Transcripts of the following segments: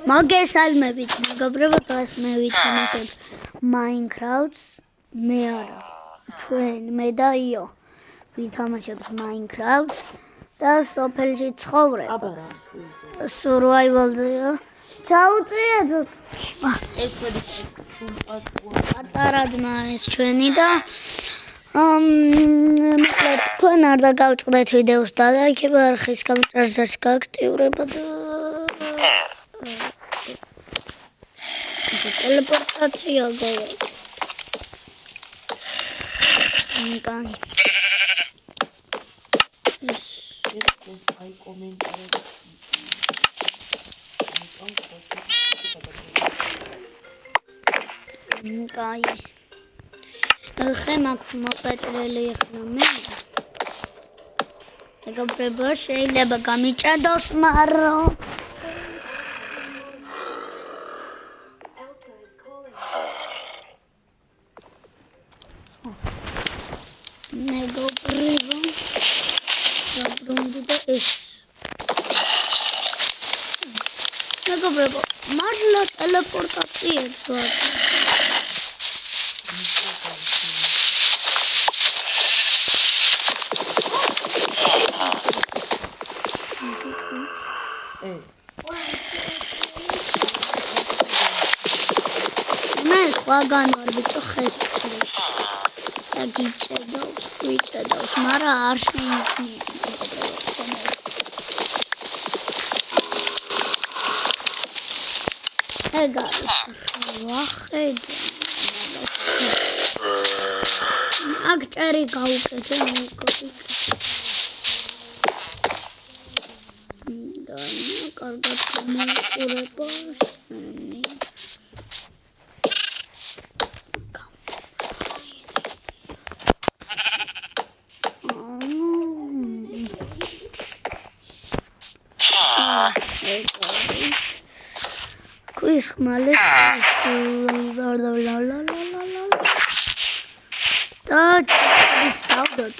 მოგესალმებით, მეგობრებო, დღეს მე ვითამაშებ Minecraft-ს. მე არა, მე და იო ვითამაშებთ Minecraft-ს და სოფელში ცხოვრებას. Survival-ზეა. ჩაუწიეთ. პატარა ძმა ეს ჩვენი და მოკლედ თქვენ არ დაგავწყდეთ ვიდეოს და ლაიქები არხის კომენტარს გააქტიურება და ტელეპორტაცია გავაკეთე. კაი. ეს აი კომენტარები. კაი. ხე მაქვს მოპეტრელი ახლა მე. მეგობრებო, შეიძლება გამიჭადოს, მაგრამ მეგობრებო, დაბრუნდი და ეს. მეგობრებო, მართლა ტელეპორტაცია ვარ. მე სხვაგან ვარ ბიჭო ხეს და გიჭედავს, მაგრამ არ შემიძლია. ეგ არის ვახედა. აქ ჭერი გავუკეთე მოკოპი. და კარგად მომყურებას მენი. Kuis male da distorted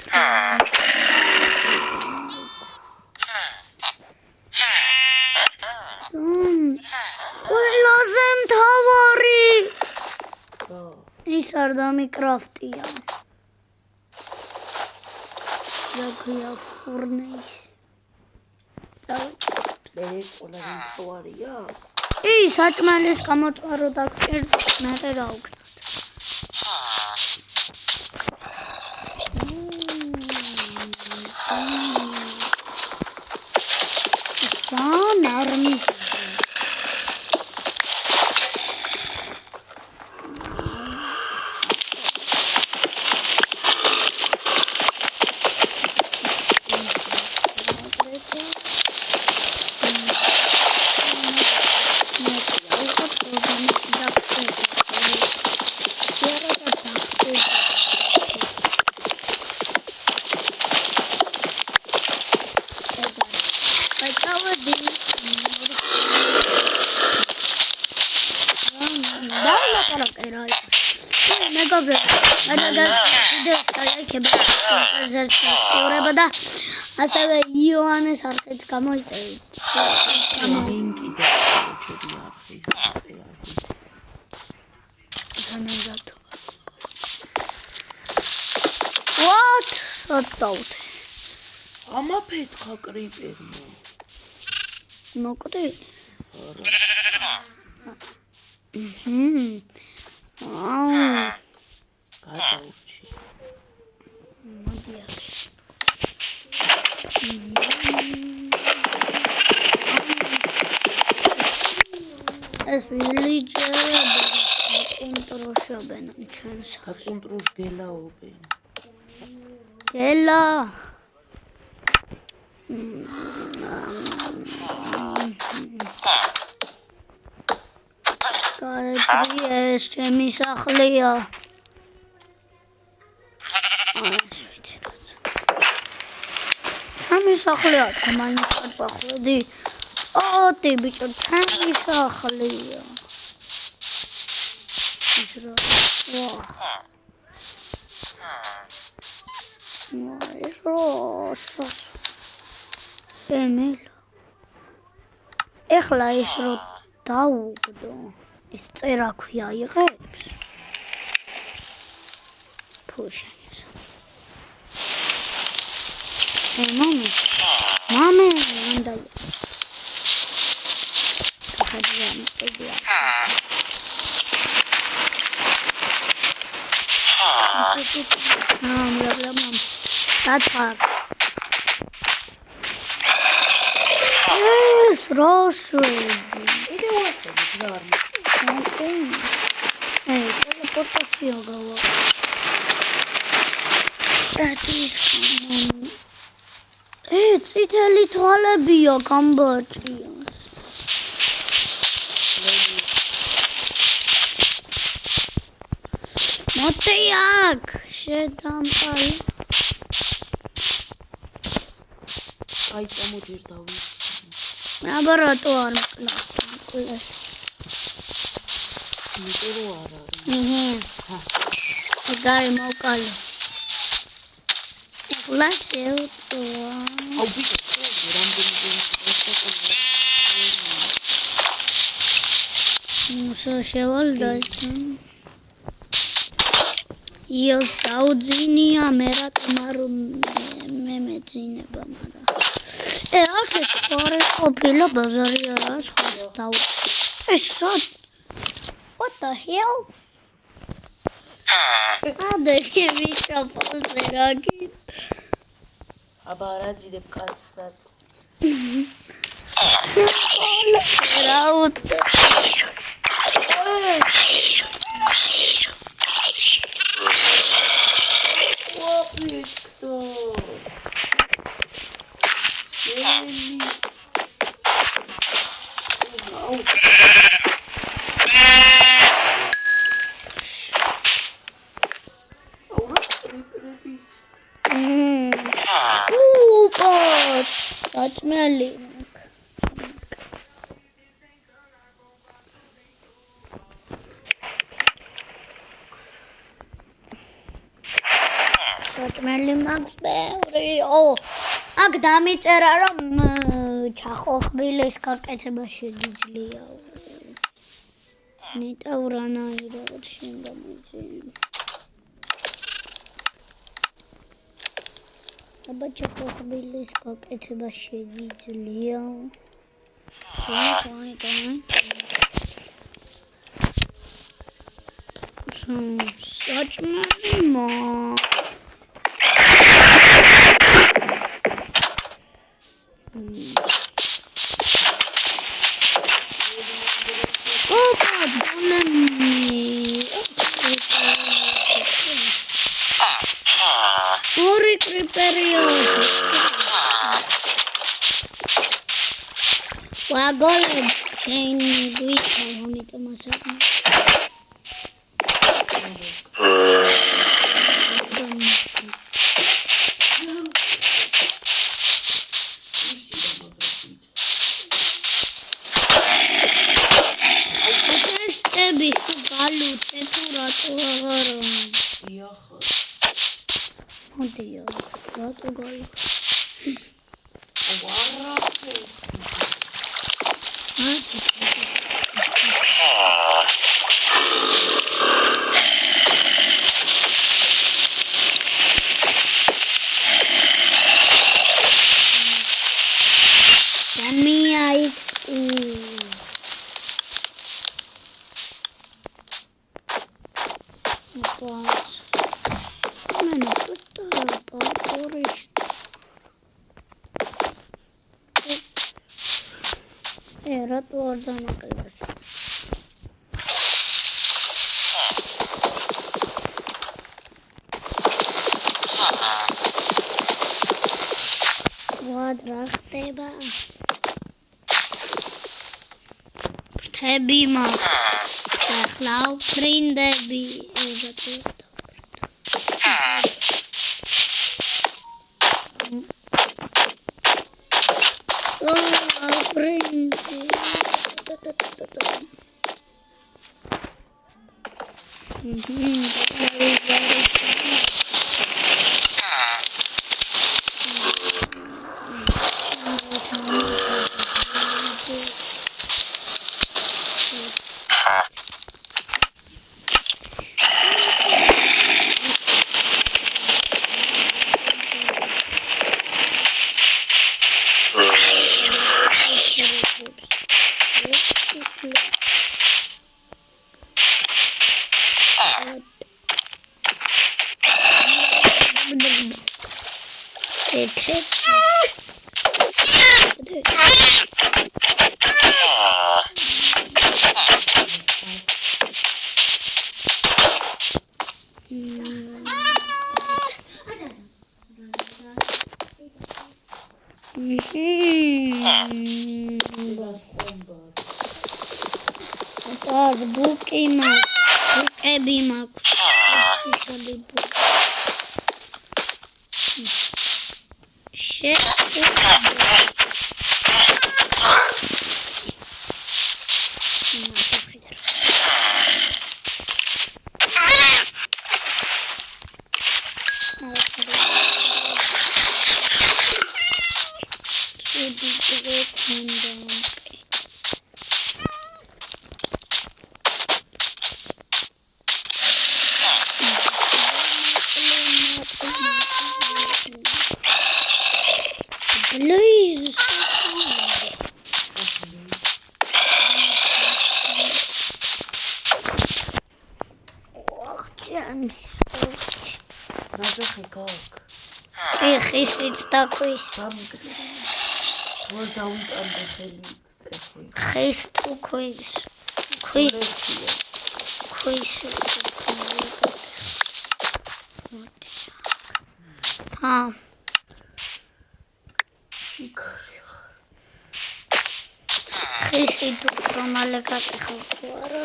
lazım tavari ის არ დამიკრაფტია რა ფურნეის და ეს ყველა თავარია საჭმელის გამოწვარო და მე რა ვქნათ არმი და ასევე იოანეს არხიც გამოიწერეთ. ლინკი და ჩები არხი. What? საწავთ. ამაფეთქა კრიპერმა. მოკვდი? გადაურჩი. მოდიახ. ეს ვილიჯერები კონტროლშობენ ჩვენს. კონტროლს გელაობენ. გელა. კაი, ეს ჩემი სახლია. ჩემი სახლია, Minecraft ვახვედი. ოტი ბიჭო, ჩემი სახლია. ეხლა ის რო დაუგდო. ის წერა ქვია იღებს. ფუშა. Mama, anda. Kajam, pedia. Mam. Tatha. Yes, Rosu. ide უახლოდი რა არ Okay. Hey, teleportación gawa. წითელი თვალებია გამბაჭიას. მოდი აქ, შედამყარი. აი წამოდիր დავი. აბარატო არ მკლავს. ნიტერო არ არის. გარი მოვკალი. ლაშევტო. აუ ბიჭო, რამდენი დასაკონდა. მუსა შევალდაჭა. იოს დაუძინია მერატმარო მეძინება მარა. აქეთ ხორე ყოფილა ბაზარი არა ხოს დაუ. What the hell? Ада მიკროფონს ვერაგი. აბა რა ძიდებ კაცსაც. რაუტ. ვაფიჩო. ელი. Saçmalı. Saçmalı Max Berry. Oh, აქ დამიწერა რომ ჩახოხბილის გაკეთება შეგიძლია. ნიტა ურანაირად შენ გამოიწვია. აბა ჩახოხბილის გაკეთება შეგიძლია. Fine. Such money, Mom. Oh, God, don't let me. Sorry, Creeperio. Golem, Shane, Greek, homie, Thomas. Heavy mark. Cloud train debi. კაც ბუკი მაქვს, ბუკები მაქვს. Please. ნაძახი გაკ. ხისით დაქვის. ვარ დაუნტანდა ხელი. ხის თუ ქვის. ქვის. ჰა. ხისით უფრო მალე გატეხავ თუ არა?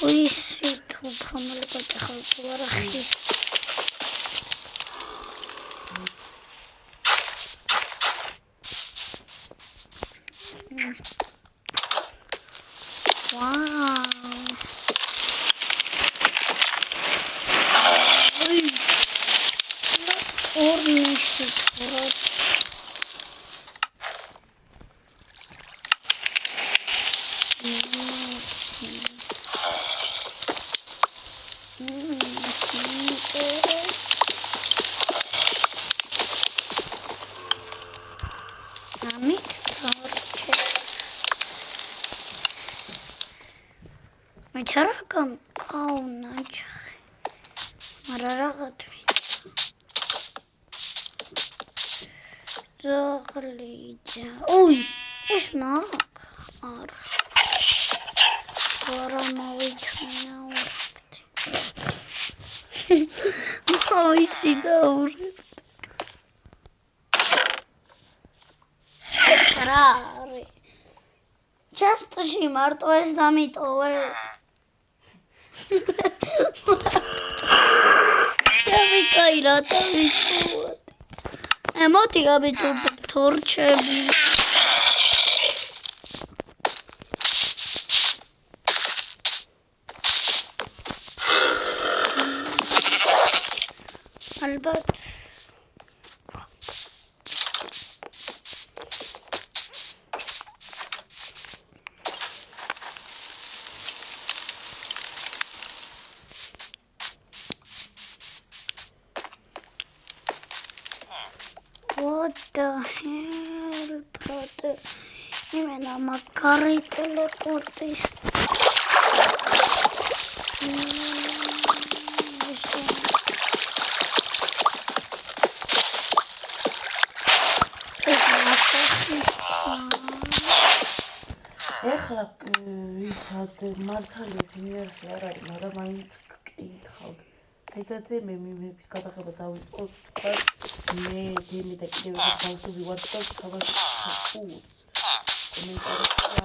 ქვისით უფრო მალე გატეხავ თუ არა ხის? Wow. Чаракам, ау, начахи. Марарагат. Заглиджа. Ой, ишмак. Ар. Варамович меня урапти. Ой, сида урапти. Рари. Часто ши мартო ეს დამიტოვე. Кай რა დავიტოვოთ. მოდი გამიტოვებ თორჩები. ალბათ What the hell, brother? Именно макары телепортист. ეხლა ვისად მართალი ფინანსი არ არის, მაგრამ მაინც გკითხავთ. Haidate მე მიმების გადაღება დავიწყოთ თქვა მე დემი და კიდევ ერთი ბავშვი ვარ და თავად ხუს კომენტარებში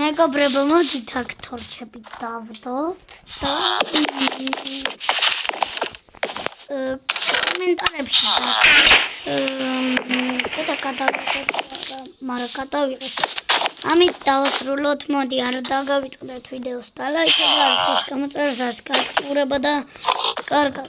მეგობრებო მოდით აქ თორჩები დავდოთ და კომენტარებში გადავიღეთ ამით დავასრულოთ მოდი არ დაგავიწყდეთ ვიდეოს და ლაიქი და ხის გამოწერას არ გაკეთებუება და კარგად